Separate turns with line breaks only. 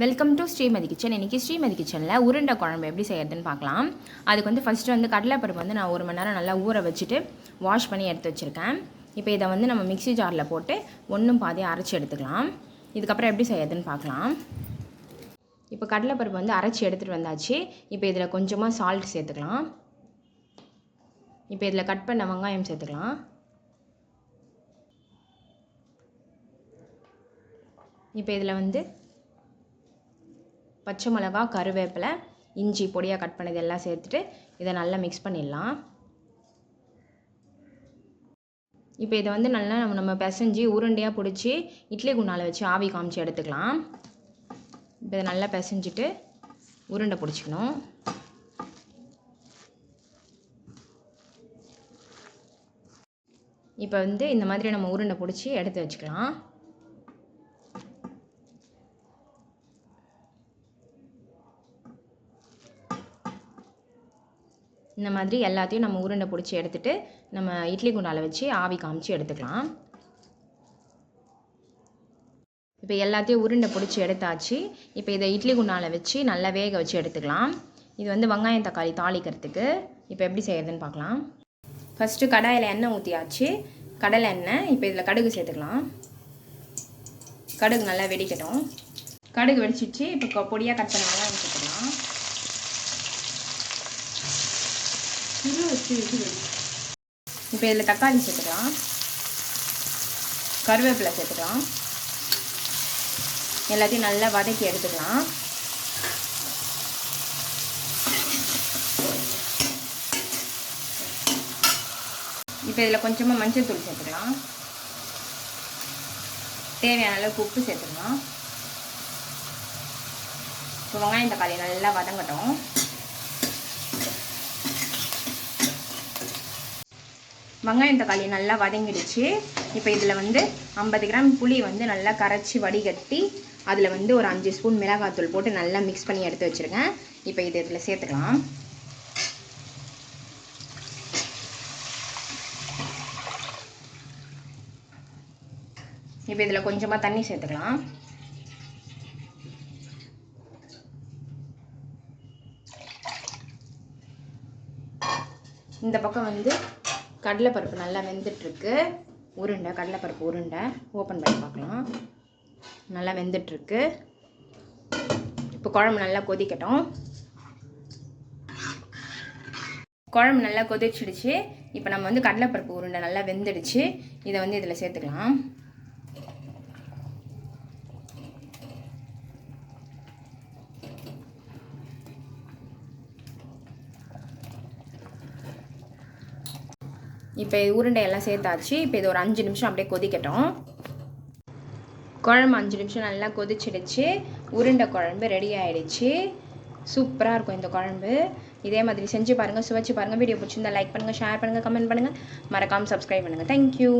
Welcome to Srimathi kitchen. இன்றைக்கி ஸ்ரீமதி கிச்சனில் உருண்டை குழம்பு எப்படி செய்யறதுன்னு பார்க்கலாம். அதுக்கு வந்து ஃபஸ்ட்டு வந்து கடலைப்பருப்பு வந்து நான் 1 மணி நேரம் நல்லா ஊற வச்சுட்டு வாஷ் பண்ணி எடுத்து வச்சுருக்கேன். இப்போ இதை வந்து நம்ம மிக்ஸி ஜாரில் போட்டு ஒன்றும் பாதியாக அரைச்சி எடுத்துக்கலாம். இதுக்கப்புறம் எப்படி செய்யறதுன்னு பார்க்கலாம். இப்போ கடலைப்பருப்பு வந்து அரைச்சி எடுத்துகிட்டு வந்தாச்சு. இப்போ இதில் கொஞ்சமாக சால்ட் சேர்த்துக்கலாம். இப்போ இதில் கட் பண்ண வெங்காயம் சேர்த்துக்கலாம். இப்போ இதில் வந்து பச்சை மிளகா, கருவேப்பிலை, இஞ்சி பொடியாக கட் பண்ணது எல்லாம் சேர்த்துட்டு இதை நல்லா மிக்ஸ் பண்ணிடலாம். இப்போ இதை வந்து நல்லா நம்ம பிசைஞ்சு உருண்டையாக பிடிச்சி இட்லி குண்டால வச்சு ஆவி காமிச்சு எடுத்துக்கலாம். இப்போ இதை நல்லா பிசைஞ்சிட்டு உருண்டை பிடிச்சிக்கணும். இப்போ வந்து இந்த மாதிரி நம்ம உருண்டை பிடிச்சி எடுத்து வச்சுக்கலாம். இந்த மாதிரி எல்லாத்தையும் நம்ம உருண்டை பிடிச்சி எடுத்துகிட்டு நம்ம இட்லி குண்டால வச்சு ஆவி காமிச்சு எடுத்துக்கலாம். இப்போ எல்லாத்தையும் உருண்டை பிடிச்சி எடுத்தாச்சு. இப்போ இதை இட்லி குண்டால வச்சு நல்லா வேக வச்சு எடுத்துக்கலாம். இது வந்து வெங்காயம் தக்காளி தாளிக்கிறதுக்கு. இப்போ எப்படி செய்யறதுன்னு பார்க்கலாம். ஃபஸ்ட்டு கடாயில் எண்ணெய் ஊற்றியாச்சு. கடலை எண்ணெய். இப்போ இதில் கடுகு சேர்த்துக்கலாம். கடுகு நல்லா வெடிக்கட்டும். கடுகு வெடிச்சிச்சு. இப்போ பொடியாக கட் பண்ண வெங்காயம் சேர்த்துக்கலாம். இப்போ இதில் தக்காளி சேர்த்துக்கலாம். கருவேப்பிலை சேர்த்துக்கலாம். எல்லாத்தையும் நல்லா வதக்கி எடுத்துக்கலாம். இப்போ இதில் கொஞ்சமாக மஞ்சள் தூள் சேர்த்துக்கலாம். தேவையான அளவுக்கு உப்பு சேர்த்துக்கலாம். இப்போ வெங்காயம் தக்காளி நல்லா வதங்கட்டும். வெங்காயம் தக்காளி நல்லா வதங்கிடுச்சு. இப்போ இதில் வந்து 50 கிராம் புளி வந்து நல்லா கரைச்சி வடிகட்டி அதில் வந்து ஒரு 5 ஸ்பூன் மிளகாத்தூள் போட்டு நல்லா மிக்ஸ் பண்ணி எடுத்து வச்சுருக்கேன். இப்போ இது இதில் சேர்த்துக்கலாம். இப்போ இதில் கொஞ்சமாக தண்ணி சேர்த்துக்கலாம். இந்த பக்கம் வந்து கடலைப்பருப்பு நல்லா வெந்துட்டுருக்கு. கடலைப்பருப்பு உருண்டை ஓப்பன் பண்ணி பார்க்கலாம். நல்லா வெந்துட்டுருக்கு. இப்போ குழம்பு நல்லா கொதிக்கட்டும். குழம்பு நல்லா கொதிச்சிடுச்சு. இப்போ நம்ம வந்து கடலைப்பருப்பு உருண்டை நல்லா வெந்துடுச்சு. இதை வந்து இதில் சேர்த்துக்கலாம். இப்போ உருண்டையெல்லாம் சேர்த்தாச்சு. இப்போ இது ஒரு 5 நிமிஷம் அப்படியே கொதிக்கட்டும். குழம்பு 5 நிமிஷம் நல்லா கொதிச்சிடுச்சு. உருண்டை குழம்பு ரெடி ஆகிடுச்சு. சூப்பராக இருக்கும் இந்த குழம்பு. இதே மாதிரி செஞ்சு பாருங்கள், சுவைச்சு பாருங்கள். வீடியோ பிடிச்சிருந்தா லைக் பண்ணுங்கள், ஷேர் பண்ணுங்கள், கமெண்ட் பண்ணுங்கள், மறக்காமல் சப்ஸ்கிரைப் பண்ணுங்கள். தேங்க்யூ.